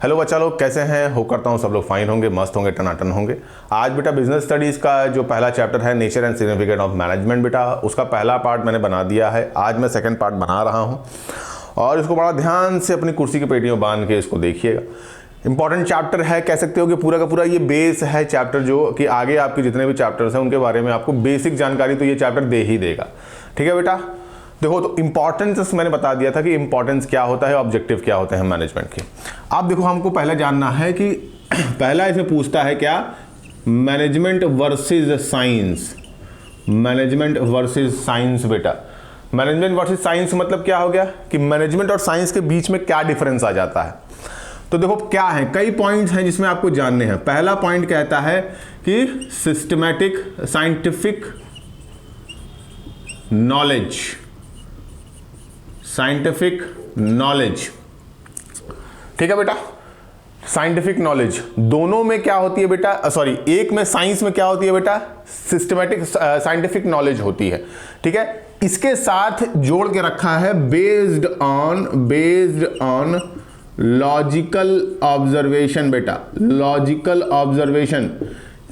Hello बच्चा लोग, कैसे हैं? होप करता हूँ सब लोग फाइन होंगे, मस्त होंगे, टनाटन होंगे। आज बेटा बिजनेस स्टडीज़ का जो पहला चैप्टर है nature and significance of management, बेटा उसका पहला पार्ट मैंने बना दिया है। आज मैं सेकंड पार्ट बना रहा हूँ और इसको बड़ा ध्यान से अपनी कुर्सी की पेटियों बांध के इसको देखिएगा। इंपॉर्टेंट चैप्टर है, कह सकते हो कि पूरा का पूरा ये बेस है चैप्टर, जो कि आगे आपके जितने भी चैप्टर्स हैं उनके बारे में आपको बेसिक जानकारी तो ये चैप्टर दे ही देगा। ठीक है बेटा, देखो तो इंपॉर्टेंस मैंने बता दिया था कि इंपॉर्टेंस क्या होता है, ऑब्जेक्टिव क्या होते हैं मैनेजमेंट के। अब देखो हमको पहले जानना है कि पहला इसमें पूछता है क्या, management versus science. Management versus science बेटा, मैनेजमेंट वर्सेस साइंस मतलब क्या हो गया कि मैनेजमेंट और साइंस के बीच में क्या डिफरेंस आ जाता है। तो देखो क्या है, कई पॉइंट्स हैं जिसमें आपको जानने हैं। पहला पॉइंट कहता है कि systematic scientific knowledge, scientific knowledge. ठीक है बेटा, साइंटिफिक नॉलेज दोनों में क्या होती है बेटा, सॉरी एक में साइंस में क्या होती है बेटा, सिस्टमैटिक साइंटिफिक नॉलेज होती है। ठीक है, इसके साथ जोड़ के रखा है बेस्ड ऑन लॉजिकल ऑब्जर्वेशन। बेटा लॉजिकल ऑब्जर्वेशन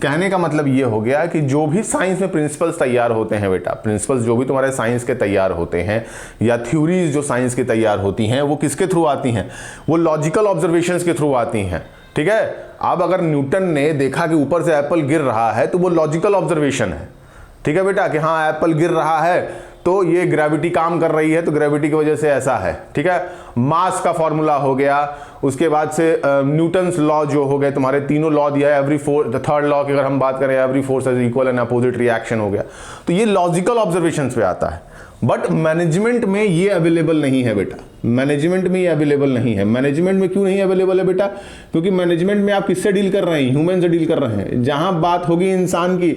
कहने का मतलब ये हो गया कि जो भी साइंस में प्रिंसिपल्स तैयार होते हैं बेटा, प्रिंसिपल्स जो भी तुम्हारे साइंस के तैयार होते हैं या थ्योरीज जो साइंस की तैयार होती हैं वो किसके थ्रू आती हैं, वो लॉजिकल ऑब्जर्वेशंस के थ्रू आती हैं। ठीक है, अब अगर न्यूटन ने देखा कि ऊपर से एप्पल गिर रहा है तो वो लॉजिकल ऑब्जर्वेशन है। ठीक है बेटा, कि हाँ एप्पल गिर रहा है तो ये ग्रेविटी काम कर रही है, तो ग्रेविटी की वजह से ऐसा है। ठीक है, मास का फॉर्मूला हो गया, उसके बाद से न्यूटन्स लॉ जो हो गए, तुम्हारे तीनों लॉ दिया है, एवरी फोर्स, थर्ड लॉ की अगर हम बात करें every force is equal and opposite reaction हो गया, तो ये लॉजिकल ऑब्जर्वेशंस पे आता है। बट मैनेजमेंट में ये अवेलेबल नहीं है बेटा, मैनेजमेंट में ये अवेलेबल नहीं है। मैनेजमेंट में क्यों नहीं अवेलेबल है बेटा, क्योंकि मैनेजमेंट में आप किससे डील कर रहे हैं, ह्यूमन से डील कर रहे हैं। जहां बात होगी इंसान की,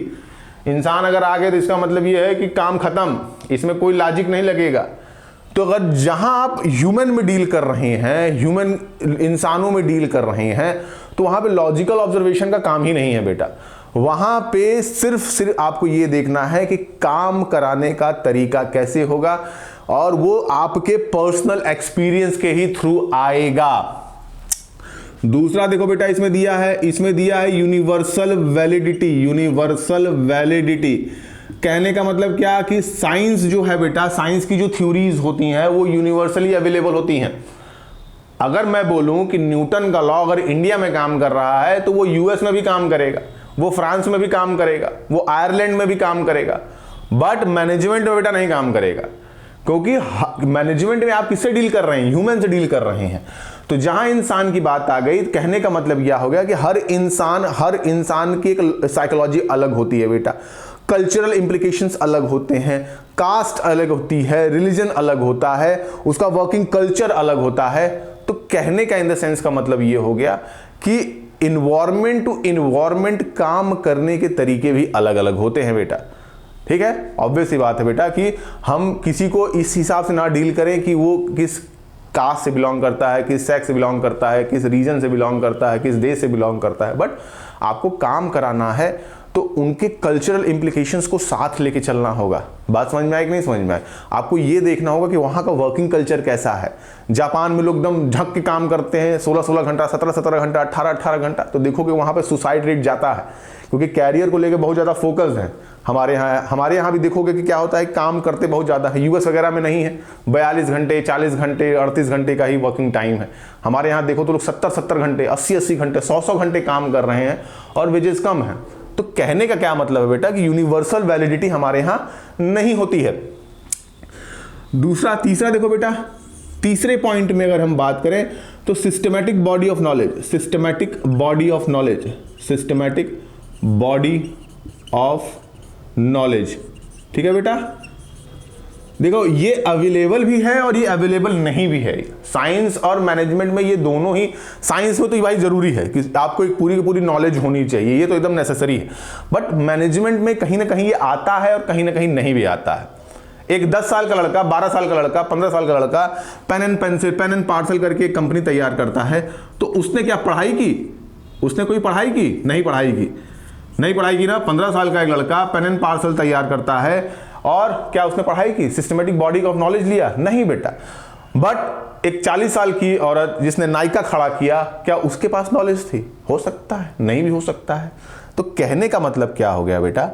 इंसान अगर आ गए तो इसका मतलब ये है कि काम खत्म, इसमें कोई लॉजिक नहीं लगेगा। तो अगर जहां आप ह्यूमन में डील कर रहे हैं, ह्यूमन इंसानों में डील कर रहे हैं, तो वहां पे लॉजिकल ऑब्जर्वेशन का काम ही नहीं है बेटा। वहां पे सिर्फ आपको ये देखना है कि काम कराने का तरीका कैसे होगा, और वो आपके पर्सनल एक्सपीरियंस के ही थ्रू आएगा। दूसरा देखो बेटा इसमें दिया है यूनिवर्सल वैलिडिटी। यूनिवर्सल वैलिडिटी कहने का मतलब क्या कि साइंस जो है बेटा, साइंस की जो थ्योरीज होती हैं वो यूनिवर्सली अवेलेबल होती हैं। अगर मैं बोलूं कि न्यूटन का लॉ अगर इंडिया में काम कर रहा है तो वो यूएस में भी काम करेगा, वो फ्रांस में भी काम करेगा, वो आयरलैंड में भी काम करेगा, बट मैनेजमेंट में बेटा नहीं काम करेगा। क्योंकि मैनेजमेंट में आप किससे डील कर रहे हैं, ह्यूमन से डील कर रहे हैं। तो जहां इंसान की बात आ गई, कहने का मतलब यह हो गया कि हर इंसान की एक साइकोलॉजी अलग होती है बेटा, कल्चरल इंप्लीकेशंस अलग होते हैं, कास्ट अलग होती है, रिलीजन अलग होता है, उसका वर्किंग कल्चर अलग होता है। तो कहने का इन द सेंस का मतलब यह हो गया कि इन्वायरमेंट टू इन्वायरमेंट काम करने के तरीके भी अलग अलग होते हैं बेटा। ठीक है, ऑब्वियस सी बात है बेटा कि हम किसी को इस हिसाब से ना डील करें कि वो किस कास्ट से बिलोंग करता है, किस सेक्स से बिलोंग करता है, किस रीजन से बिलोंग करता है, किस देश से बिलोंग करता है। बट आपको काम कराना है तो उनके कल्चरल इंप्लीकेशंस को साथ लेके चलना होगा। बात समझ में आए कि नहीं समझ में आए? आपको ये देखना होगा कि वहाँ का वर्किंग कल्चर कैसा है। जापान में लोग एकदम झक के काम करते हैं, 16-16 घंटा, 17-17 घंटा, 18-18 घंटा, तो देखोगे वहाँ पे सुसाइड रेट जाता है, क्योंकि कैरियर को लेकर बहुत ज़्यादा फोकस्ड है। हमारे यहाँ भी देखोगे कि क्या होता है, काम करते बहुत ज़्यादा है। यूएस वगैरह में नहीं है, 42 घंटे, 40 घंटे, 38 घंटे का ही वर्किंग टाइम है। हमारे यहाँ देखो तो लोग 70-70 घंटे, 80-80 घंटे, 100-100 घंटे काम कर रहे हैं और वेजेस कम है। तो कहने का क्या मतलब है बेटा कि यूनिवर्सल वैलिडिटी हमारे यहाँ नहीं होती है। तीसरा देखो बेटा, तीसरे पॉइंट में अगर हम बात करें तो systematic body of knowledge. Systematic body of knowledge, systematic body of knowledge. ठीक है बेटा, देखो ये अवेलेबल भी है और ये अवेलेबल नहीं भी है। साइंस और मैनेजमेंट में ये दोनों ही, साइंस में तो भाई जरूरी है कि आपको एक पूरी की पूरी नॉलेज होनी चाहिए, ये तो एकदम नेसेसरी है। बट मैनेजमेंट में कहीं ना कहीं ये आता है और कहीं ना कहीं नहीं भी आता है। एक 10 साल का लड़का, 12 साल का लड़का, 15 साल का लड़का पेन एंड पार्सल करके एक कंपनी तैयार करता है, तो उसने क्या पढ़ाई की? उसने कोई पढ़ाई की? नहीं पढ़ाई की ना। 15 साल का एक लड़का पेन एंड पार्सल तैयार करता है और क्या उसने पढ़ाई की? सिस्टमेटिक बॉडी ऑफ नॉलेज लिया? नहीं बेटा। बट एक 40 साल की औरत जिसने नायका खड़ा किया, क्या उसके पास नॉलेज थी? हो सकता है, नहीं भी हो सकता है। तो कहने का मतलब क्या हो गया बेटा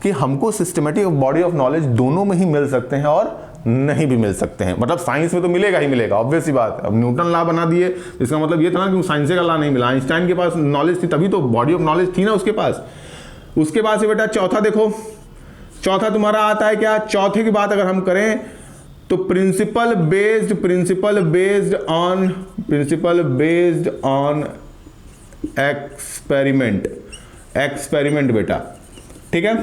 कि हमको सिस्टमेटिक बॉडी ऑफ नॉलेज दोनों में ही मिल सकते हैं और नहीं भी मिल सकते हैं। मतलब साइंस में तो मिलेगा ही मिलेगा, ऑब्वियस सी बात। अब न्यूटन लॉ बना दिए, इसका मतलब ये था ना कि साइंस का लॉ नहीं मिला। आइंस्टाइन के पास नॉलेज थी, तभी तो बॉडी ऑफ नॉलेज थी ना उसके पास। उसके बाद से बेटा चौथा देखो, चौथा तुम्हारा आता है क्या? चौथे की बात अगर हम करें तो प्रिंसिपल बेस्ड ऑन एक्सपेरिमेंट बेटा, ठीक है।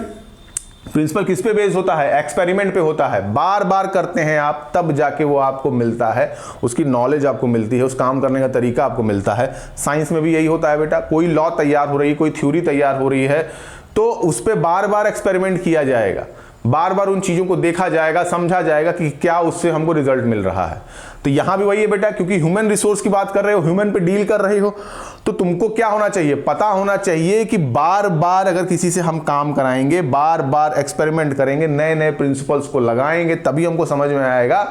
प्रिंसिपल किस पे बेस्ड होता है? एक्सपेरिमेंट पे होता है। बार बार करते हैं आप, तब जाके वो आपको मिलता है, उसकी नॉलेज आपको मिलती है, उस काम करने का तरीका आपको मिलता है। साइंस में भी यही होता है बेटा। कोई लॉ तैयार हो रही है, कोई थ्योरी तैयार हो रही है, तो उस पर बार बार एक्सपेरिमेंट किया जाएगा, बार बार उन चीजों को देखा जाएगा, समझा जाएगा कि क्या उससे हमको रिजल्ट मिल रहा है। तो यहां भी वही है बेटा, क्योंकि ह्यूमन रिसोर्स की बात कर रहे हो, ह्यूमन पे डील कर रहे हो, तो तुमको क्या होना चाहिए? पता होना चाहिए कि बार बार अगर किसी से हम काम कराएंगे, बार बार एक्सपेरिमेंट करेंगे, नए नए प्रिंसिपल्स को लगाएंगे, तभी हमको समझ में आएगा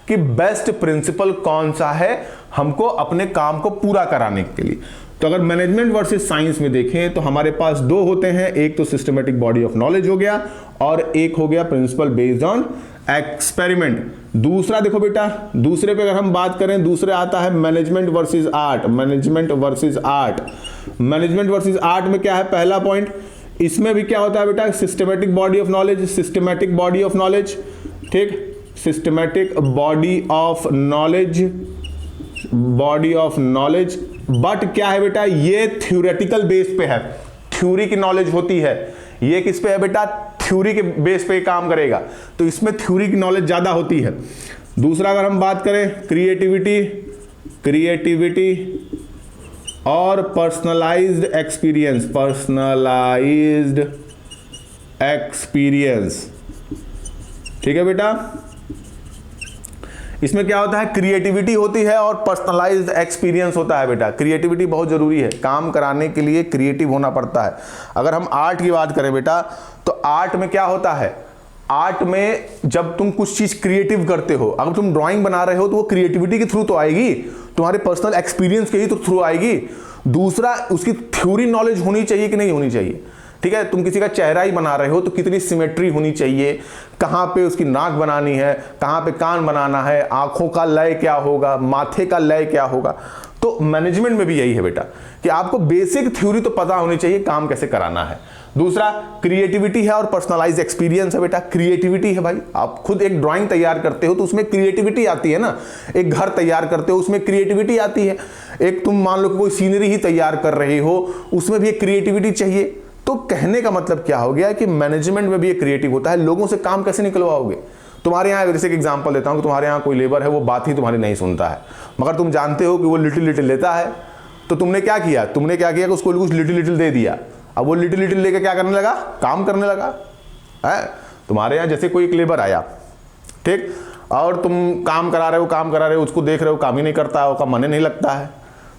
कि बेस्ट प्रिंसिपल कौन सा है हमको अपने काम को पूरा कराने के लिए। तो अगर मैनेजमेंट वर्सेस साइंस में देखें तो हमारे पास दो होते हैं, एक तो सिस्टमेटिक बॉडी ऑफ नॉलेज हो गया और एक हो गया प्रिंसिपल बेस्ड ऑन एक्सपेरिमेंट। दूसरा देखो बेटा, दूसरे पे अगर हम बात करें, दूसरे आता है management versus art. Management versus art में क्या है? पहला पॉइंट, इसमें भी क्या होता है बेटा? सिस्टमेटिक बॉडी ऑफ नॉलेज, ठीक, systematic body of knowledge. But क्या है बेटा? ये थ्योरेटिकल बेस पे है, थ्योरी की नॉलेज होती है। ये किस पे है बेटा? थ्योरी के बेस पे काम करेगा, तो इसमें थ्योरी की नॉलेज ज्यादा होती है। दूसरा अगर हम बात करें क्रिएटिविटी और पर्सनलाइज्ड एक्सपीरियंस, ठीक है बेटा। इसमें क्या होता है? क्रिएटिविटी होती है और पर्सनलाइज्ड एक्सपीरियंस होता है बेटा। क्रिएटिविटी बहुत जरूरी है, काम कराने के लिए क्रिएटिव होना पड़ता है। अगर हम आर्ट की बात करें बेटा, तो आर्ट में क्या होता है? आर्ट में जब तुम कुछ चीज क्रिएटिव करते हो, अगर तुम ड्राइंग बना रहे हो तो वो क्रिएटिविटी के थ्रू तो आएगी, तुम्हारे पर्सनल एक्सपीरियंस के ही तो थ्रू आएगी। दूसरा, उसकी थ्योरी नॉलेज होनी चाहिए कि नहीं होनी चाहिए, ठीक है। तुम किसी का चेहरा ही बना रहे हो तो कितनी सिमेट्री होनी चाहिए, कहां पे उसकी नाक बनानी है, कहां पे कान बनाना है, आंखों का लय क्या होगा, माथे का लय क्या होगा। तो मैनेजमेंट में भी यही है बेटा कि आपको बेसिक थ्योरी तो पता होनी चाहिए काम कैसे कराना है। दूसरा क्रिएटिविटी है और पर्सनलाइज्ड एक्सपीरियंस है बेटा। क्रिएटिविटी है भाई, आप खुद एक ड्राइंग तैयार करते हो तो उसमें क्रिएटिविटी आती है ना। एक घर तैयार करते हो उसमें क्रिएटिविटी आती है। एक तुम मान लो कि कोई सीनरी ही तैयार कर रहे हो, उसमें भी एक क्रिएटिविटी चाहिए। तो कहने का मतलब क्या हो गया कि मैनेजमेंट में भी एक क्रिएटिव होता है। लोगों से काम कैसे निकलवाओगे? तुम्हारे यहाँ जैसे एक एग्जांपल देता हूँ कि तुम्हारे यहाँ कोई लेबर है, वो बात ही तुम्हारी नहीं सुनता है, मगर तुम जानते हो कि वो लिटिल लेता है, तो तुमने क्या किया कि उसको कुछ लिटिल दे दिया। अब वो लिटिल लेके क्या करने लगा? काम करने लगा है। तुम्हारे यहाँ जैसे कोई एक लेबर आया, ठीक, और तुम काम करा रहे हो, उसको देख रहे हो, काम ही नहीं करता है, उसका मन नहीं लगता है।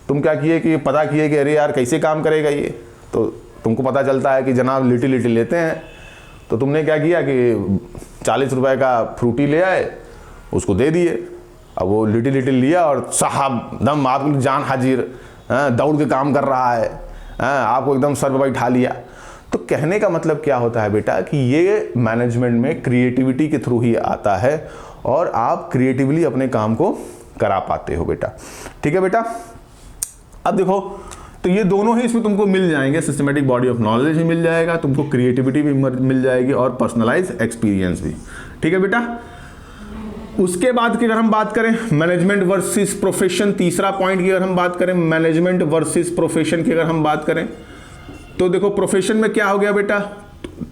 तुम क्या किए कि पता किए कि अरे यार कैसे काम करेगा ये, तो तुमको पता चलता है कि जनाब लिटिल लेते हैं। तो तुमने क्या किया कि 40 रुपए का फ्रूटी ले आए, उसको दे दिए। अब वो लिटिल लिया और साहब दम आपको जान हाजिर दौड़ के काम कर रहा है, आपको एकदम सर पे बैठा लिया। तो कहने का मतलब क्या होता है बेटा कि ये मैनेजमेंट में क्रिएटिविटी के थ्रू ही आता है और आप क्रिएटिवली अपने काम को करा पाते हो बेटा, ठीक है बेटा। अब देखो, तो ये दोनों ही इसमें तुमको मिल जाएंगे, सिस्टमेटिक बॉडी ऑफ नॉलेज भी मिल जाएगा, तुमको क्रिएटिविटी भी मिल जाएगी और पर्सनलाइज एक्सपीरियंस भी, ठीक है बेटा। उसके बाद की अगर हम बात करें मैनेजमेंट वर्सेस प्रोफेशन, तीसरा पॉइंट की अगर हम बात करें मैनेजमेंट वर्सेस प्रोफेशन की अगर हम बात करें, तो देखो प्रोफेशन में क्या हो गया बेटा।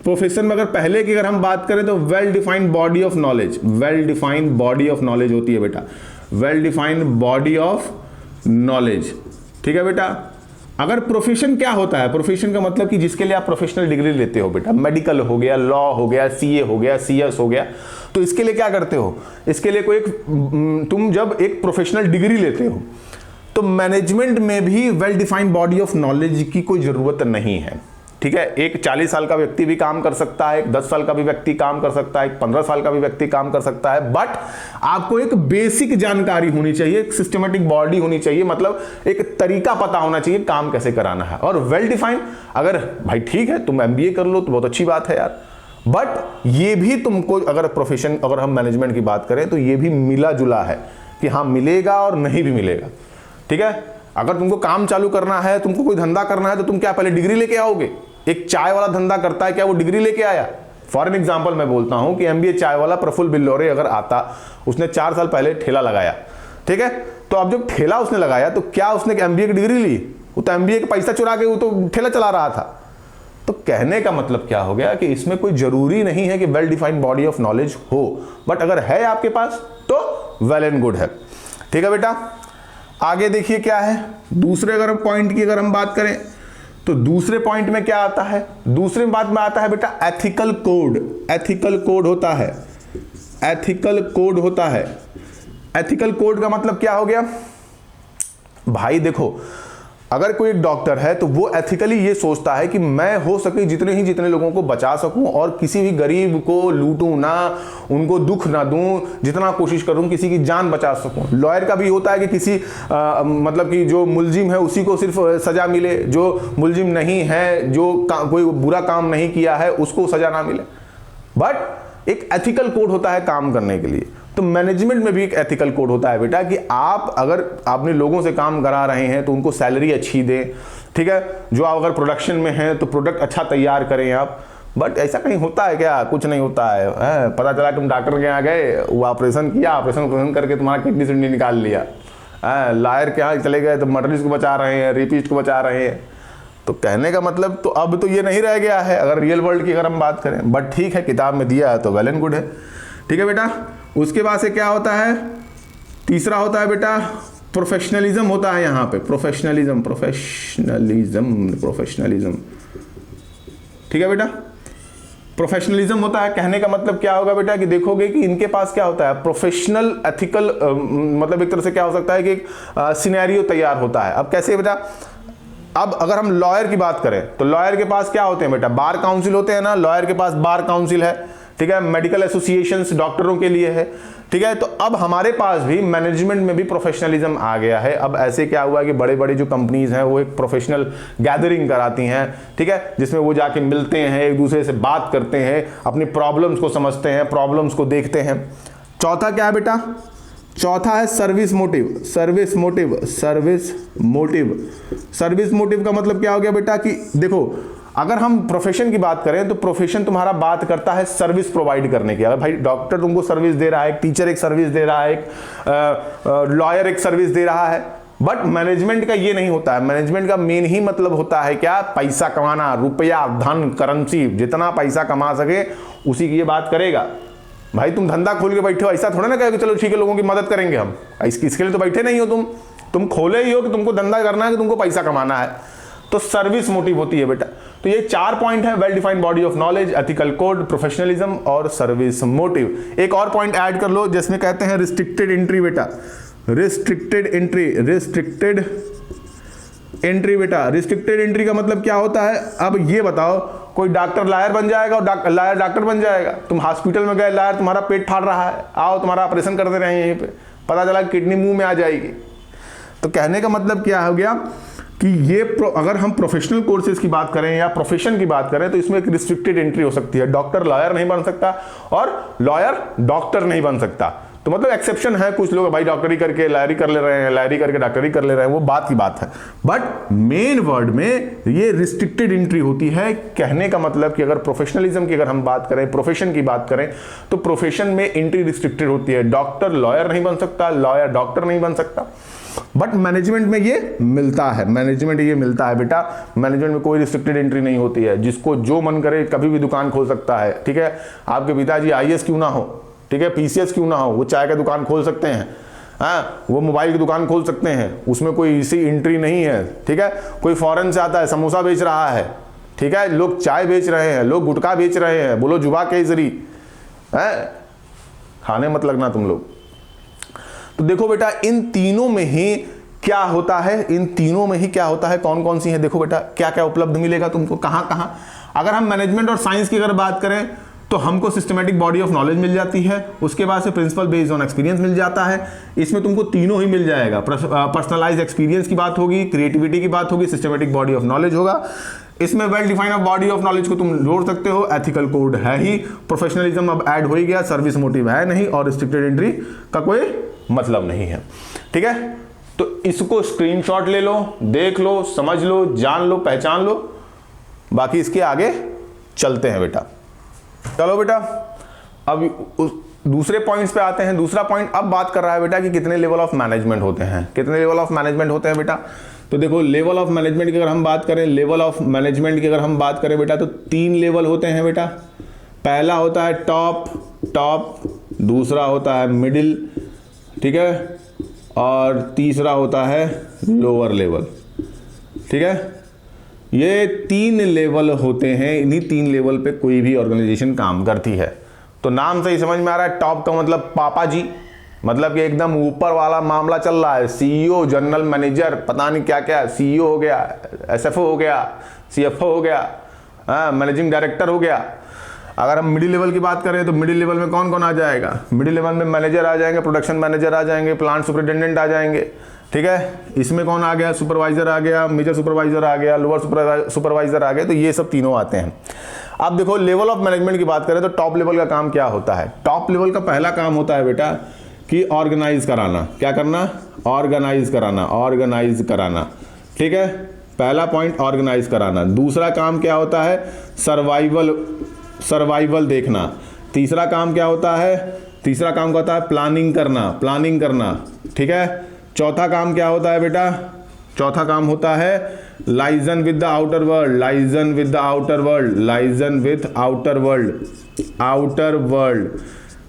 प्रोफेशन में अगर पहले की अगर हम बात करें तो well defined body of knowledge, well defined body of knowledge होती है बेटा, well defined body of knowledge, ठीक है बेटा। अगर प्रोफेशन क्या होता है? प्रोफेशन का मतलब कि जिसके लिए आप प्रोफेशनल डिग्री लेते हो बेटा, मेडिकल हो गया, लॉ हो गया, सीए हो गया, सीएस हो गया, तो इसके लिए क्या करते हो? इसके लिए कोई तुम जब एक प्रोफेशनल डिग्री लेते हो तो मैनेजमेंट में भी well defined body of knowledge की कोई जरूरत नहीं है, ठीक ठीक है, एक 40 साल का व्यक्ति भी काम कर सकता है, एक 10 साल का भी व्यक्ति काम कर सकता है, एक 15 साल का भी व्यक्ति काम कर सकता है, बट आपको एक बेसिक जानकारी होनी चाहिए, एक सिस्टमेटिक बॉडी होनी चाहिए, मतलब एक तरीका पता होना चाहिए काम कैसे कराना है और वेल डिफाइंड। अगर भाई ठीक है तुम MBA कर लो तो बहुत अच्छी बात है यार, बट ये भी तुमको अगर प्रोफेशन, अगर हम मैनेजमेंट की बात करें तो ये भी मिला जुला है कि हाँ मिलेगा और नहीं भी मिलेगा। ठीक है, अगर तुमको काम चालू करना है, तुमको कोई धंधा करना है, तो तुम क्या पहले डिग्री लेके आओगे? एक चाय वाला धंधा करता है, क्या वो डिग्री लेके आया? फॉर एन एग्जाम्पल मैं बोलता हूं कि MBA चाय वाला प्रफुल्ल बिल्लौरे अगर आता, उसने 4 साल पहले ठेला लगाया, ठीक है, तो अब जब ठेला उसने लगाया तो क्या उसने MBA की डिग्री ली? वो तो MBA का पैसा चुरा के वो तो ठेला चला रहा था। तो कहने का मतलब क्या हो गया कि इसमें कोई जरूरी नहीं है कि well defined body of knowledge हो, बट अगर है आपके पास तो वेल एंड गुड है। ठीक है बेटा, आगे देखिए क्या है दूसरे अगर पॉइंट की अगर हम बात करें तो दूसरे पॉइंट में क्या आता है? दूसरे बात में आता है बेटा एथिकल कोड। एथिकल कोड होता है, एथिकल कोड होता है। एथिकल कोड का मतलब क्या हो गया भाई? देखो, अगर कोई एक डॉक्टर है तो वो एथिकली ये सोचता है कि मैं हो सके जितने लोगों को बचा सकूं और किसी भी गरीब को लूटूं ना, उनको दुख ना दूं, जितना कोशिश करूं किसी की जान बचा सकूं। लॉयर का भी होता है कि किसी मतलब कि जो मुलजिम है उसी को सिर्फ सजा मिले, जो मुलजिम नहीं है, जो कोई बुरा काम नहीं किया है उसको सजा ना मिले। बट एक एथिकल कोड होता है काम करने के लिए। तो मैनेजमेंट में भी एक एथिकल कोड होता है बेटा कि आप अगर आपने लोगों से काम करा रहे हैं तो उनको सैलरी अच्छी दें, ठीक है, जो आप अगर प्रोडक्शन में हैं तो प्रोडक्ट अच्छा तैयार करें आप। बट ऐसा कहीं होता है क्या? कुछ नहीं होता है। पता चला तुम डॉक्टर के यहाँ गए, वो ऑपरेशन किया, ऑपरेशन करके तुम्हारा किडनी सिडनी निकाल लिया। लायर के यहाँ चले गए तो मर्डरिस्ट को बचा रहे हैं, रेपिस्ट को बचा रहे हैं। तो कहने का मतलब तो अब तो ये नहीं रह गया है अगर रियल वर्ल्ड की अगर हम बात करें। बट ठीक है, किताब में दिया है तो वेल एंड गुड है। ठीक है बेटा, उसके बाद से क्या होता है? तीसरा होता है बेटा प्रोफेशनलिज्म होता है यहाँ पे। Professionalism, professionalism, professionalism. ठीक है बेटा, प्रोफेशनलिज्म होता है। कहने का मतलब क्या होगा बेटा कि देखोगे कि इनके पास क्या होता है प्रोफेशनल एथिकल, मतलब एक तरह से क्या हो सकता है कि एक सिनेरियो तैयार होता है। अब कैसे बेटा? अब अगर हम लॉयर की बात करें तो लॉयर के पास क्या होते हैं बेटा? बार काउंसिल होते हैं ना, लॉयर के पास बार काउंसिल है, ठीक है, मेडिकल एसोसिएशंस डॉक्टरों के लिए है, ठीक है। तो अब हमारे पास भी मैनेजमेंट में भी प्रोफेशनलिज्म आ गया है। अब ऐसे क्या हुआ कि बड़े बड़े जो कंपनीज हैं वो एक प्रोफेशनल गैदरिंग कराती हैं, ठीक है, जिसमें वो जाके मिलते हैं, एक दूसरे से बात करते हैं, अपनी प्रॉब्लम्स को समझते हैं, प्रॉब्लम्स को देखते हैं। चौथा क्या है बेटा? चौथा है service motive. Service motive, service motive. Service motive का मतलब क्या हो गया बेटा कि देखो, अगर हम प्रोफेशन की बात करें तो प्रोफेशन तुम्हारा बात करता है सर्विस प्रोवाइड करने की। अगर भाई डॉक्टर तुमको सर्विस दे रहा है, एक टीचर एक सर्विस दे रहा है, एक लॉयर एक सर्विस दे रहा है। बट मैनेजमेंट का ये नहीं होता है। मैनेजमेंट का मेन ही मतलब होता है क्या? पैसा कमाना, रुपया, धन, करेंसी, जितना पैसा कमा सके उसी की ये बात करेगा। भाई तुम धंधा खोल के बैठे हो, ऐसा थोड़ा ना कहे चलो ठीक है लोगों की मदद करेंगे हम, इसके लिए तो बैठे नहीं हो तुम खोले ही हो कि तुमको धंधा करना है, कि तुमको पैसा कमाना है। तो सर्विस मोटिव होती है बेटा। तो ये 4 पॉइंट है, well defined body of knowledge, ethical code, professionalism और सर्विस मोटिव। एक और पॉइंट ऐड कर लो जिसमें कहते हैं रिस्ट्रिक्टेड एंट्री बेटा। रिस्ट्रिक्टेड एंट्री, रिस्ट्रिक्टेड एंट्री बेटा। रिस्ट्रिक्टेड एंट्री का मतलब क्या होता है? अब ये बताओ, कोई डॉक्टर लायर बन जाएगा और लायर डॉक्टर बन जाएगा? तुम हॉस्पिटल में गए, लायर तुम्हारा पेट फाड़ रहा है, आओ तुम्हारा ऑपरेशन करते रहे यहीं पे, पता चला किडनी मुंह में आ जाएगी। तो कहने का मतलब क्या हो गया कि ये अगर हम प्रोफेशनल कोर्सेज की बात करें या प्रोफेशन की बात करें तो इसमें एक रिस्ट्रिक्टेड एंट्री हो सकती है। डॉक्टर लॉयर नहीं बन सकता और लॉयर डॉक्टर नहीं बन सकता। तो मतलब एक्सेप्शन है, कुछ लोग भाई डॉक्टरी करके लायरी कर ले रहे हैं, लायरी करके डॉक्टरी कर ले रहे हैं, वो बात की बात है। बट मेन वर्ड में ये रिस्ट्रिक्टेड एंट्री होती है। कहने का मतलब कि अगर प्रोफेशनलिज्म की अगर हम बात करें, प्रोफेशन की बात करें, तो प्रोफेशन में एंट्री रिस्ट्रिक्टेड होती है। डॉक्टर लॉयर नहीं बन सकता, लॉयर डॉक्टर नहीं बन सकता। बट मैनेजमेंट में ये मिलता है, मैनेजमेंट ये मिलता है बेटा। मैनेजमेंट में कोई रिस्ट्रिक्टेड एंट्री नहीं होती है, जिसको जो मन करे कभी भी दुकान खोल सकता है, ठीक है। आपके पिताजी IAS क्यों ना हो, ठीक है, PCS क्यों ना हो, वो चाय का दुकान खोल सकते हैं, हाँ, वो मोबाइल की दुकान खोल सकते हैं, उसमें कोई इसी एंट्री नहीं है, ठीक है। कोई फॉरेन से आता है, समोसा बेच रहा है, ठीक है, लोग चाय बेच रहे हैं, लोग गुटखा बेच रहे हैं, बोलो जुबा केसरी है, खाने मत लगना तुम लोग। तो देखो बेटा, इन तीनों में ही क्या होता है, इन तीनों में ही क्या होता है, कौन कौन सी है, देखो बेटा क्या क्या उपलब्ध मिलेगा तुमको, कहाँ कहाँ। अगर हम मैनेजमेंट और साइंस की अगर बात करें तो हमको सिस्टमैटिक बॉडी ऑफ नॉलेज मिल जाती है, उसके बाद से प्रिंसिपल बेस्ड ऑन एक्सपीरियंस मिल जाता है। इसमें तुमको तीनों ही मिल जाएगा, पर्सनलाइज एक्सपीरियंस की बात होगी, क्रिएटिविटी की बात होगी, सिस्टमैटिक बॉडी ऑफ नॉलेज होगा। इसमें well define of body of knowledge को तुम जोड़ सकते हो, एथिकल कोड है ही, प्रोफेशनलिज्म अब ऐड हो ही गया, सर्विस मोटिव है नहीं, और रिस्ट्रिक्टेड एंट्री का कोई मतलब नहीं है। ठीक है, तो इसको स्क्रीनशॉट ले लो, देख लो, समझ लो, जान लो, पहचान लो, बाकी इसके आगे चलते हैं बेटा। चलो बेटा, अब दूसरे पॉइंट्स पे आते हैं। दूसरा पॉइंट अब बात कर रहा है बेटा कि कितने लेवल ऑफ मैनेजमेंट होते हैं, कितने लेवल ऑफ मैनेजमेंट होते हैं बेटा। तो देखो लेवल ऑफ मैनेजमेंट की अगर हम बात करें, लेवल ऑफ मैनेजमेंट की अगर हम बात करें बेटा, तो 3 लेवल होते हैं बेटा। पहला होता है टॉप, दूसरा होता है मिडिल, ठीक है, और तीसरा होता है लोअर लेवल। ठीक है, ये 3 लेवल होते हैं, इन्हीं 3 लेवल पे कोई भी ऑर्गेनाइजेशन काम करती है। तो नाम से ही समझ में आ रहा है, टॉप का मतलब पापा जी, मतलब कि एकदम ऊपर वाला मामला चल रहा है, सीईओ, जनरल मैनेजर, पता नहीं क्या क्या, सीईओ हो गया, एसएफओ हो गया, सीएफओ हो गया, मैनेजिंग डायरेक्टर हो गया। अगर हम मिडिल लेवल की बात करें तो मिडिल लेवल में कौन कौन आ जाएगा, मिडिल लेवल में मैनेजर आ जाएंगे, प्रोडक्शन मैनेजर आ जाएंगे, प्लांट सुपरिटेंडेंट आ जाएंगे। ठीक है, इसमें कौन आ गया, सुपरवाइजर आ गया, मेजर सुपरवाइजर आ गया, लोअर सुपरवाइजर आ गए, तो ये सब तीनों आते हैं। अब देखो लेवल ऑफ मैनेजमेंट की बात करें तो टॉप लेवल का काम क्या होता है। टॉप लेवल का पहला काम होता है बेटा कि ऑर्गेनाइज कराना। क्या करना, ऑर्गेनाइज कराना। ठीक है, पहला पॉइंट ऑर्गेनाइज कराना। दूसरा काम क्या होता है, सर्वाइवल देखना। तीसरा काम क्या होता है, तीसरा काम क्या होता है, प्लानिंग करना। ठीक है, चौथा काम क्या होता है बेटा, चौथा काम होता है liaison with the outer world.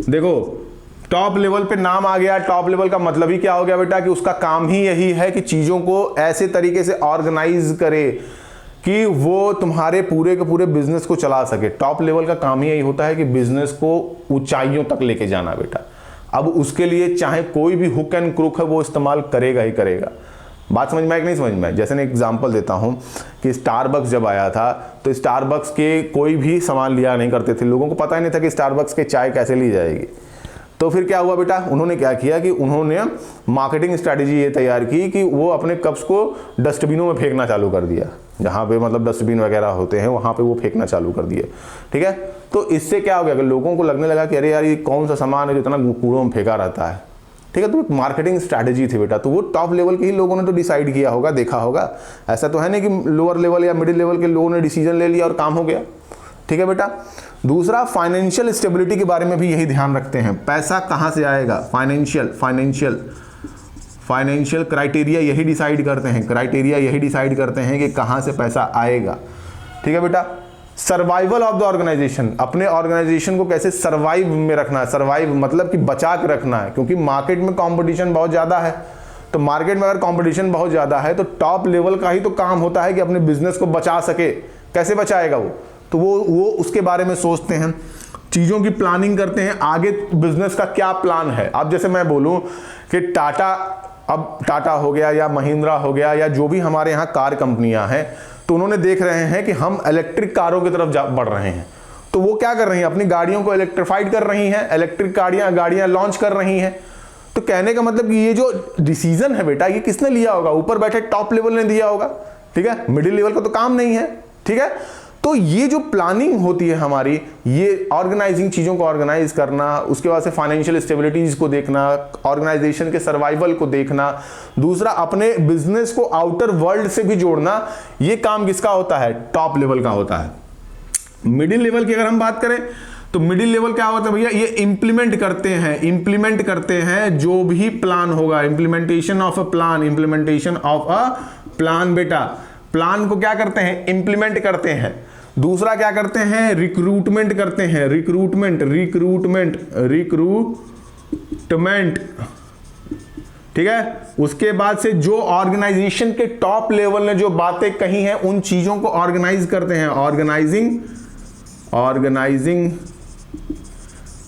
देखो टॉप लेवल पे नाम आ गया, टॉप लेवल का मतलब ही क्या हो गया बेटा कि उसका काम ही यही है कि चीजों को ऐसे तरीके से ऑर्गेनाइज करे कि वो तुम्हारे पूरे के पूरे बिजनेस को चला सके। टॉप लेवल का काम ही यही होता है कि बिजनेस को ऊंचाइयों तक लेके जाना बेटा। अब उसके लिए चाहे कोई भी हुक एंड क्रुक है वो इस्तेमाल करेगा ही करेगा। बात समझ में आए कि नहीं समझ में आए? जैसे मैं एग्जांपल देता हूं कि स्टारबक्स जब आया था तो स्टारबक्स के कोई भी सामान लिया नहीं करते थे, लोगों को पता ही नहीं था कि स्टारबक्स के चाय कैसे ली जाएगी। तो फिर क्या हुआ बेटा, उन्होंने क्या किया कि उन्होंने मार्केटिंग स्ट्रैटेजी ये तैयार की कि वो अपने कप्स को डस्टबिनों में फेंकना चालू कर दिया, जहाँ पे मतलब डस्टबिन वगैरह होते हैं वहाँ पे वो फेंकना चालू कर दिए। ठीक है, तो इससे क्या हो गया कि लोगों को लगने लगा कि अरे यार ये कौन सा सामान है जो इतना कूड़ों में फेंका रहता है। ठीक है, तो एक मार्केटिंग स्ट्रैटेजी थी बेटा, तो वो टॉप लेवल के ही लोगों ने तो डिसाइड किया होगा, देखा होगा। ऐसा तो है नहीं कि लोअर लेवल या मिडिल लेवल के लोगों ने डिसीजन ले लिया और काम हो गया। ठीक है बेटा, दूसरा फाइनेंशियल स्टेबिलिटी के बारे में भी यही ध्यान रखते हैं, पैसा कहाँ से आएगा, फाइनेंशियल क्राइटेरिया यही डिसाइड करते हैं कि कहाँ से पैसा आएगा। ठीक है बेटा, सर्वाइवल ऑफ द ऑर्गेनाइजेशन, अपने ऑर्गेनाइजेशन को कैसे सर्वाइव में रखना है, सर्वाइव मतलब कि बचा के रखना है, क्योंकि मार्केट में कंपटीशन बहुत ज़्यादा है। तो मार्केट में अगर कंपटीशन बहुत ज़्यादा है तो टॉप लेवल का ही तो काम होता है कि अपने बिजनेस को बचा सके। कैसे बचाएगा वो, तो वो उसके बारे में सोचते हैं, चीज़ों की प्लानिंग करते हैं, आगे बिजनेस का क्या प्लान है। अब जैसे मैं बोलूँ कि टाटा हो गया या महिंद्रा हो गया या जो भी हमारे यहाँ कार कंपनियां हैं, तो उन्होंने देख रहे हैं कि हम इलेक्ट्रिक कारों की तरफ बढ़ रहे हैं, तो वो क्या कर रही हैं, अपनी गाड़ियों को इलेक्ट्रीफाइड कर रही हैं, इलेक्ट्रिक गाड़ियां लॉन्च कर रही हैं। तो कहने का मतलब कि ये जो डिसीजन है बेटा ये किसने लिया होगा, ऊपर बैठे टॉप लेवल ने दिया होगा। ठीक है, मिडिल लेवल का तो काम नहीं है। ठीक है, तो ये जो प्लानिंग होती है हमारी, ये ऑर्गेनाइजिंग, चीज़ों को ऑर्गेनाइज करना, उसके बाद से फाइनेंशियल स्टेबिलिटीज को देखना, ऑर्गेनाइजेशन के सर्वाइवल को देखना, दूसरा अपने बिजनेस को आउटर वर्ल्ड से भी जोड़ना, ये काम किसका होता है, टॉप लेवल का होता है। मिडिल लेवल की अगर हम बात करें तो मिडिल लेवल क्या होता है भैया, ये इंप्लीमेंट करते हैं जो भी प्लान होगा, इंप्लीमेंटेशन ऑफ अ प्लान बेटा। प्लान को क्या करते हैं, इंप्लीमेंट करते हैं। दूसरा क्या करते हैं, रिक्रूटमेंट करते हैं, रिक्रूटमेंट। ठीक है, उसके बाद से जो ऑर्गेनाइजेशन के टॉप लेवल ने जो बातें कही हैं उन चीजों को ऑर्गेनाइज करते हैं, organising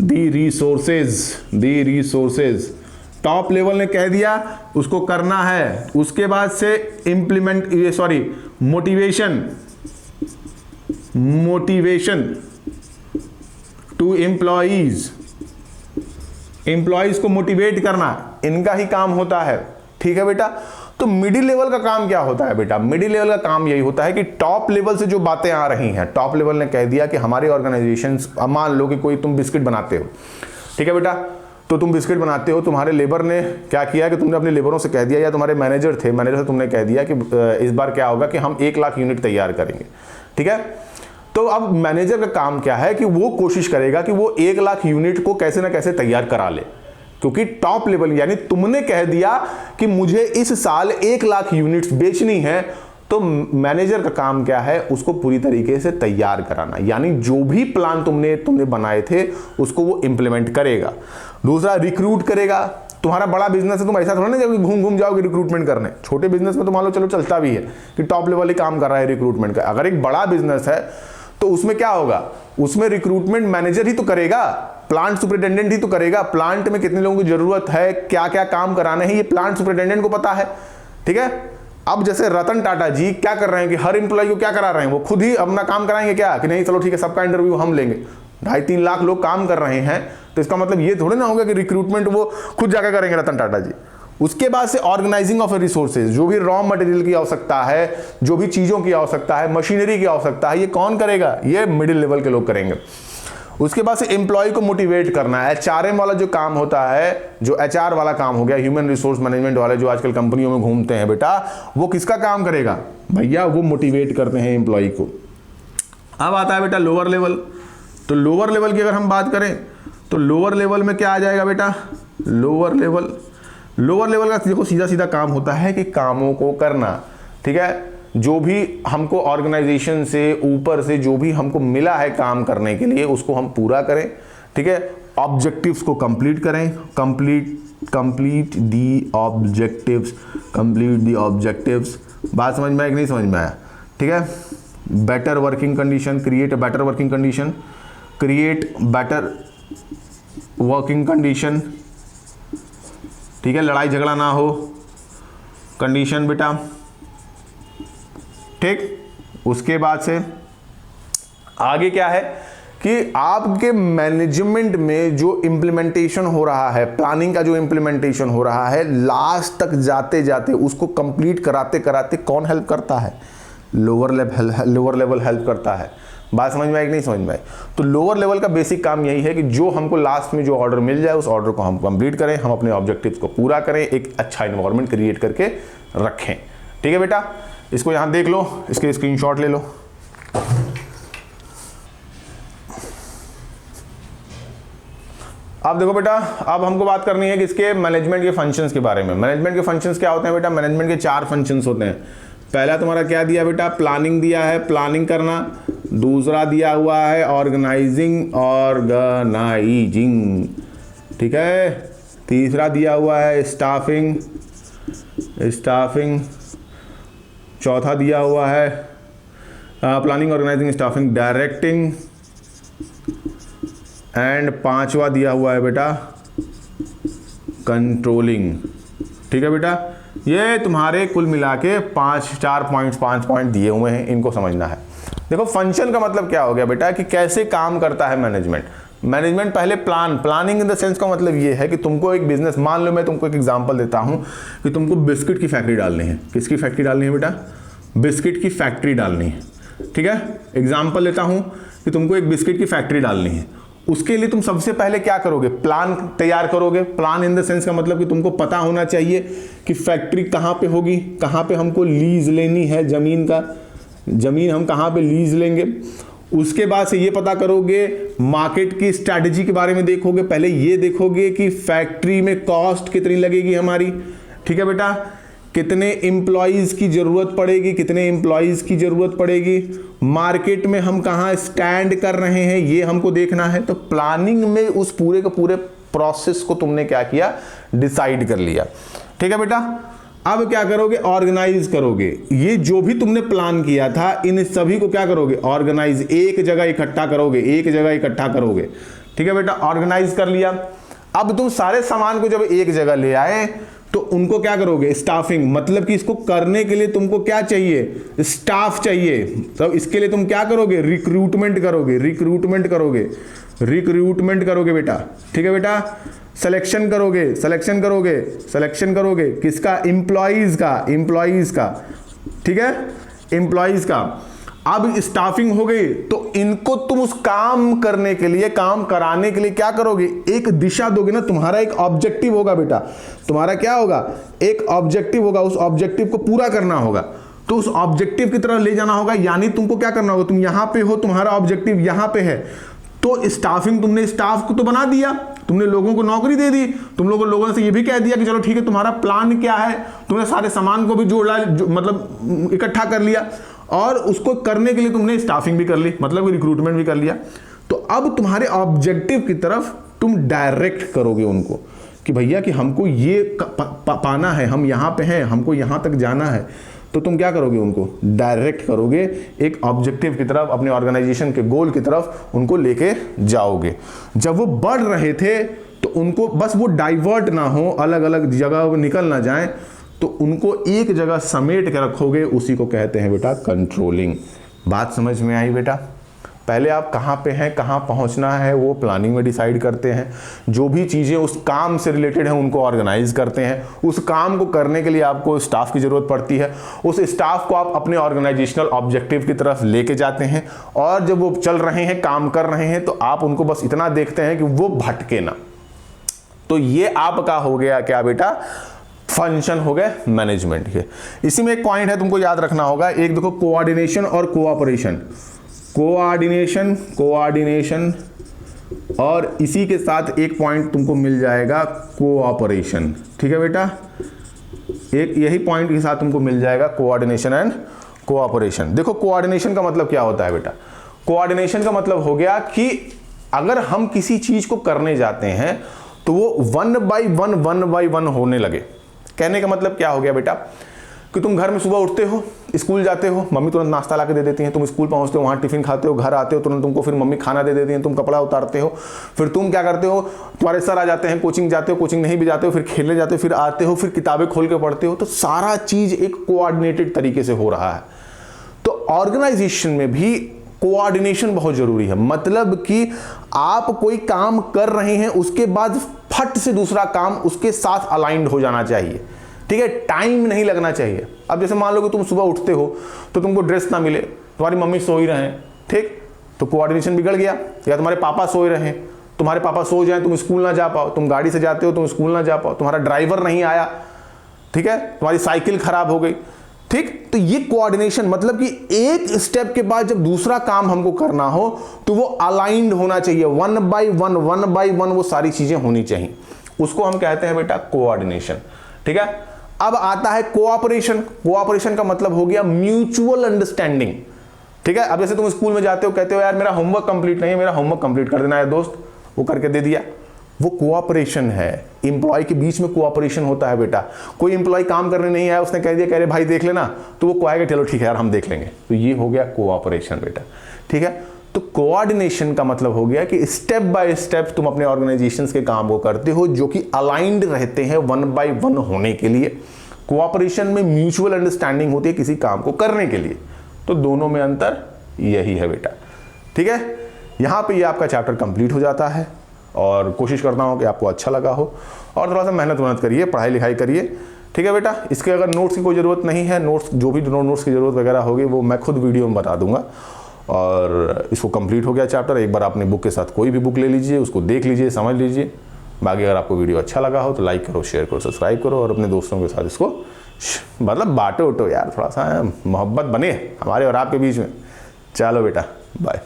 the resources. Top level ने कह दिया उसको करना है, उसके बाद से मोटिवेशन टू एम्प्लॉइज को मोटिवेट करना इनका ही काम होता है। ठीक है बेटा, तो मिडिल लेवल का काम क्या होता है बेटा? मिडिल लेवल का काम यही होता है कि टॉप लेवल से जो बातें आ रही हैं, टॉप लेवल ने कह दिया कि हमारे ऑर्गेनाइजेशन, मान लो कि कोई तुम बिस्किट बनाते हो, ठीक है बेटा, तो तुम बिस्किट बनाते हो, तुम्हारे लेबर ने क्या किया कि तुमने अपने लेबरों से कह दिया, या तुम्हारे मैनेजर थे, मैनेजर से तुमने कह दिया कि इस बार क्या होगा कि हम 1 लाख यूनिट तैयार करेंगे। ठीक है, तो अब मैनेजर का काम क्या है कि वो कोशिश करेगा कि वो 1 लाख यूनिट को कैसे ना कैसे तैयार करा ले, क्योंकि टॉप लेवल यानी तुमने कह दिया कि मुझे इस साल 1 लाख यूनिट्स बेचनी है, तो मैनेजर का काम क्या है? उसको पूरी तरीके से तैयार कराना, यानी जो भी प्लान तुमने बनाए थे उसको वो इंप्लीमेंट करेगा। दूसरा, रिक्रूट करेगा। तुम्हारा बड़ा बिजनेस है, तुम ऐसा थोड़ा ना जब घूम घूम जाओगे रिक्रूटमेंट करने। छोटे बिजनेस में तो मान लो चलो चलता भी है कि टॉप लेवल ही काम कर रहा है रिक्रूटमेंट का। अगर एक बड़ा बिजनेस है तो उसमें क्या होगा? उसमें रिक्रूटमेंट मैनेजर ही तो करेगा, प्लांट सुपरिटेंडेंट ही तो करेगा। प्लांट में कितने लोगों की जरूरत है, क्या क्या काम कराने हैं, ये प्लांट सुपरिटेंडेंट को पता है। ठीक है, अब जैसे रतन टाटा जी क्या कर रहे हैं कि हर एम्प्लॉय को क्या करा रहे हैं, वो खुद ही अपना काम कराएंगे क्या कि नहीं चलो ठीक है सबका इंटरव्यू हम लेंगे। 2.5-3 लाख लोग काम कर रहे हैं, तो इसका मतलब ये थोड़ी ना होगा कि रिक्रूटमेंट वो खुद जाकर करेंगे रतन टाटा जी। उसके बाद से ऑर्गेनाइजिंग ऑफ रिसोर्सेज, जो भी रॉ मटेरियल की आवश्यकता है, जो भी चीजों की आवश्यकता है, मशीनरी की आवश्यकता है, ये कौन करेगा? ये मिडिल लेवल के लोग करेंगे। उसके बाद से एम्प्लॉय को मोटिवेट करना है। HRM वाला जो काम होता है, जो HR वाला काम हो गया, ह्यूमन रिसोर्स मैनेजमेंट वाले जो आजकल कंपनियों में घूमते हैं बेटा, वो किसका काम करेगा भैया? वो मोटिवेट करते हैं एम्प्लॉय को। अब आता है बेटा लोअर लेवल। तो लोअर लेवल की अगर हम बात करें तो लोअर लेवल में क्या आ जाएगा बेटा? लोअर लेवल का देखो सीधा सीधा काम होता है कि कामों को करना। ठीक है, जो भी हमको ऑर्गेनाइजेशन से ऊपर से जो भी हमको मिला है काम करने के लिए उसको हम पूरा करें। ठीक है, ऑब्जेक्टिव्स को कंप्लीट करें, कंप्लीट दी ऑब्जेक्टिव्स। बात समझ में आया कि नहीं समझ में आया? ठीक है, better working condition, create better working condition. ठीक है, लड़ाई झगड़ा ना हो कंडीशन बेटा। ठीक, उसके बाद से आगे क्या है कि आपके मैनेजमेंट में जो इम्प्लीमेंटेशन हो रहा है, प्लानिंग का जो इम्प्लीमेंटेशन हो रहा है, लास्ट तक जाते जाते उसको कंप्लीट कराते कराते कौन हेल्प करता है? लोअर लेवल हेल्प करता है। बात समझ में आई कि नहीं समझ में आई? तो लोअर लेवल का बेसिक काम यही है कि जो हमको लास्ट में जो ऑर्डर मिल जाए उस ऑर्डर को हम कंप्लीट करें, हम अपने ऑब्जेक्टिव्स को पूरा करें, एक अच्छा इन्वायरमेंट क्रिएट करके रखें। ठीक है बेटा, इसको यहां देख लो, इसके स्क्रीनशॉट ले लो। अब देखो बेटा, अब हमको बात करनी है कि इसके मैनेजमेंट के फंक्शंस के बारे में। मैनेजमेंट के फंक्शंस क्या होते हैं बेटा? मैनेजमेंट के 4 फंक्शंस होते हैं। पहला तुम्हारा क्या दिया बेटा? प्लानिंग दिया है, प्लानिंग करना। दूसरा दिया हुआ है ऑर्गेनाइजिंग। ठीक है, तीसरा दिया हुआ है स्टाफिंग। चौथा दिया हुआ है planning, organising, staffing, directing. And 5वां दिया हुआ है बेटा कंट्रोलिंग। ठीक है बेटा, ये तुम्हारे कुल मिला के 5 पॉइंट दिए हुए हैं, इनको समझना है। देखो फंक्शन का मतलब क्या हो गया बेटा कि कैसे काम करता है मैनेजमेंट। पहले प्लानिंग इन द सेंस का मतलब ये है कि तुमको एक बिजनेस, मान लो मैं तुमको एक एग्जांपल देता हूं कि तुमको बिस्किट की फैक्ट्री डालनी है। किसकी फैक्ट्री डालनी है बेटा? बिस्किट की फैक्ट्री डालनी है। ठीक है, एग्जांपल लेता हूं कि तुमको एक बिस्किट की फैक्ट्री डालनी है। उसके लिए तुम सबसे पहले क्या करोगे? प्लान तैयार करोगे। प्लान इन द सेंस का मतलब कि तुमको पता होना चाहिए कि फैक्ट्री कहाँ पे होगी, कहाँ पे हमको लीज लेनी है, जमीन हम कहाँ पे लीज लेंगे। उसके बाद से ये पता करोगे, मार्केट की स्ट्रैटेजी के बारे में देखोगे। पहले ये देखोगे कि फैक्ट्री में कॉस्ट कितनी लगेगी हमारी। ठीक है बेटा, कितने एम्प्लॉइज की जरूरत पड़ेगी, मार्केट में हम कहाँ स्टैंड कर रहे हैं ये हमको देखना है। तो प्लानिंग में उस पूरे के पूरे प्रोसेस को तुमने क्या किया? डिसाइड कर लिया। ठीक है बेटा, अब क्या करोगे? ऑर्गेनाइज करोगे। ये जो भी तुमने प्लान किया था इन सभी को क्या करोगे? ऑर्गेनाइज, एक जगह इकट्ठा करोगे। ठीक है बेटा, ऑर्गेनाइज कर लिया। अब तुम सारे सामान को जब एक जगह ले आए तो उनको क्या करोगे, स्टाफिंग, मतलब कि इसको करने के लिए तुमको क्या चाहिए, स्टाफ चाहिए। तब इसके लिए तुम क्या करोगे, रिक्रूटमेंट करोगे, रिक्रूटमेंट करोगे, रिक्रूटमेंट करोगे बेटा, ठीक है बेटा। सिलेक्शन करोगे, सिलेक्शन करोगे, सिलेक्शन करोगे किसका, एम्प्लॉइज का, एम्प्लॉइज का, ठीक है, एम्प्लॉइज का। अब स्टाफिंग हो गई तो इनको तुम उस काम करने के लिए, काम कराने के लिए क्या करोगे, एक दिशा दोगे ना, तुम्हारा एक ऑब्जेक्टिव होगा बेटा, तुम्हारा क्या होगा, एक ऑब्जेक्टिव होगा, उस ऑब्जेक्टिव को पूरा करना होगा, तो उस ऑब्जेक्टिव की तरफ ले जाना होगा। यानी तुमको क्या करना होगा, तुम यहां पे हो, तुम्हारा ऑब्जेक्टिव यहां पे है, तो स्टाफिंग, तुमने स्टाफ को तो बना दिया, तुमने लोगों को नौकरी दे दी, तुम लोगों से ये भी कह दिया कि चलो ठीक है तुम्हारा प्लान क्या है, तुमने सारे सामान को भी जोड़ा, मतलब इकट्ठा कर लिया, और उसको करने के लिए तुमने स्टाफिंग भी कर ली, मतलब रिक्रूटमेंट भी कर लिया। तो अब तुम्हारे ऑब्जेक्टिव की तरफ तुम डायरेक्ट करोगे उनको कि भैया कि हमको ये पाना है, हम यहां पे हैं, हमको यहां तक जाना है, तो तुम क्या करोगे, उनको डायरेक्ट करोगे एक ऑब्जेक्टिव की तरफ, अपने ऑर्गेनाइजेशन के गोल की तरफ उनको लेके जाओगे। जब वो बढ़ रहे थे तो उनको बस वो डाइवर्ट ना हो, अलग अलग जगह निकल ना जाए, तो उनको एक जगह समेट के रखोगे, उसी को कहते हैं बेटा कंट्रोलिंग। बात समझ में आई बेटा? पहले आप कहाँ पे हैं, कहाँ पहुँचना है, वो प्लानिंग में डिसाइड करते हैं। जो भी चीज़ें उस काम से रिलेटेड हैं उनको ऑर्गेनाइज करते हैं। उस काम को करने के लिए आपको स्टाफ की ज़रूरत पड़ती है। उस स्टाफ को आप अपने ऑर्गेनाइजेशनल ऑब्जेक्टिव की तरफ लेके जाते हैं, और जब वो चल रहे हैं, काम कर रहे हैं, तो आप उनको बस इतना देखते हैं कि वो भटके ना। तो ये आपका हो गया क्या बेटा, फंक्शन हो गए मैनेजमेंट के। इसी में एक पॉइंट है तुमको याद रखना होगा, एक देखो कोऑर्डिनेशन और कोऑपरेशन। कोऑर्डिनेशन, कोऑर्डिनेशन, और इसी के साथ एक पॉइंट तुमको मिल जाएगा कोऑपरेशन, ठीक है बेटा। एक यही पॉइंट के साथ तुमको मिल जाएगा कोऑर्डिनेशन एंड कोऑपरेशन। देखो कोऑर्डिनेशन का मतलब क्या होता है बेटा, कोऑर्डिनेशन का मतलब हो गया कि अगर हम किसी चीज को करने जाते हैं तो वो वन बाय वन होने लगे। कहने का मतलब क्या हो गया बेटा, कि तुम घर में सुबह उठते हो, स्कूल जाते हो, मम्मी तुरंत नाश्ता ला के दे देती हैं, तुम स्कूल पहुंचते हो, वहाँ टिफिन खाते हो, घर आते हो, तुरंत तुमको फिर मम्मी खाना दे देती हैं, तुम कपड़ा उतारते हो, फिर तुम क्या करते हो, तुम्हारे सर आ जाते हैं, कोचिंग जाते हो, कोचिंग नहीं भी जाते हो, फिर खेलने जाते हो, फिर आते हो, फिर किताबें खोल के पढ़ते हो। तो सारा चीज़ एक कोऑर्डिनेटेड तरीके से हो रहा है। तो ऑर्गेनाइजेशन में भी कोऑर्डिनेशन बहुत जरूरी है। मतलब कि आप कोई काम कर रहे हैं, उसके बाद फट से दूसरा काम उसके साथ अलाइंड हो जाना चाहिए, ठीक है, टाइम नहीं लगना चाहिए। अब जैसे मान लो कि तुम सुबह उठते हो तो तुमको ड्रेस ना मिले, तुम्हारी मम्मी सो ही रहे हैं, ठीक, तो कोऑर्डिनेशन बिगड़ गया। या तुम्हारे पापा सोए रहे हैं, तुम्हारे पापा सो जाए, तुम स्कूल ना जा पाओ, तुम गाड़ी से जाते हो, तुम स्कूल ना जा पाओ, तुम्हारा ड्राइवर नहीं आया, ठीक है, तुम्हारी साइकिल खराब हो गई, ठीक। तो ये कोऑर्डिनेशन मतलब कि एक स्टेप के बाद जब दूसरा काम हमको करना हो तो वो अलाइंड होना चाहिए, वन बाय वन वो सारी चीजें होनी चाहिए, उसको हम कहते हैं बेटा कोऑर्डिनेशन, ठीक है। अब आता है कोऑपरेशन। कोऑपरेशन का मतलब हो गया म्यूचुअल अंडरस्टैंडिंग, ठीक है। अब जैसे तुम स्कूल में जाते हो, कहते हो यार मेरा होमवर्क कंप्लीट नहीं है, मेरा होमवर्क कंप्लीट कर देना है दोस्त, वो करके दे दिया, वो कोऑपरेशन है। एम्प्लॉय के बीच में कोऑपरेशन होता है बेटा। कोई एम्प्लॉय काम करने नहीं आया, उसने कह दिया कह रहे भाई देख लेना, तो वो कहेगा चलो ठीक है यार हम देख लेंगे, तो ये हो गया कोऑपरेशन बेटा, ठीक है। तो कोऑर्डिनेशन का मतलब हो गया कि स्टेप बाय स्टेप तुम अपने ऑर्गेनाइजेशंस के काम को करते हो जो कि अलाइंड रहते हैं वन बाय वन होने के लिए। कोऑपरेशन में म्यूचुअल अंडरस्टैंडिंग होती है किसी काम को करने के लिए। तो दोनों में अंतर यही है बेटा, ठीक है। यहां पे ये आपका चैप्टर कंप्लीट हो जाता है, और कोशिश करता हूं कि आपको अच्छा लगा हो, और थोड़ा सा मेहनत करिए, पढ़ाई लिखाई करिए, ठीक है बेटा। इसके अगर नोट्स की कोई ज़रूरत नहीं है, नोट्स जो भी नोट्स की ज़रूरत वगैरह होगी वो मैं खुद वीडियो में बता दूंगा। और इसको कंप्लीट हो गया चैप्टर, एक बार अपने बुक के साथ कोई भी बुक ले लीजिए, उसको देख लीजिए, समझ लीजिए। बाकी अगर आपको वीडियो अच्छा लगा हो तो लाइक करो, शेयर करो, सब्सक्राइब करो, और अपने दोस्तों के साथ इसको मतलब बांटो यार, थोड़ा सा मोहब्बत बने हमारे और आपके बीच में। चलो बेटा, बाय।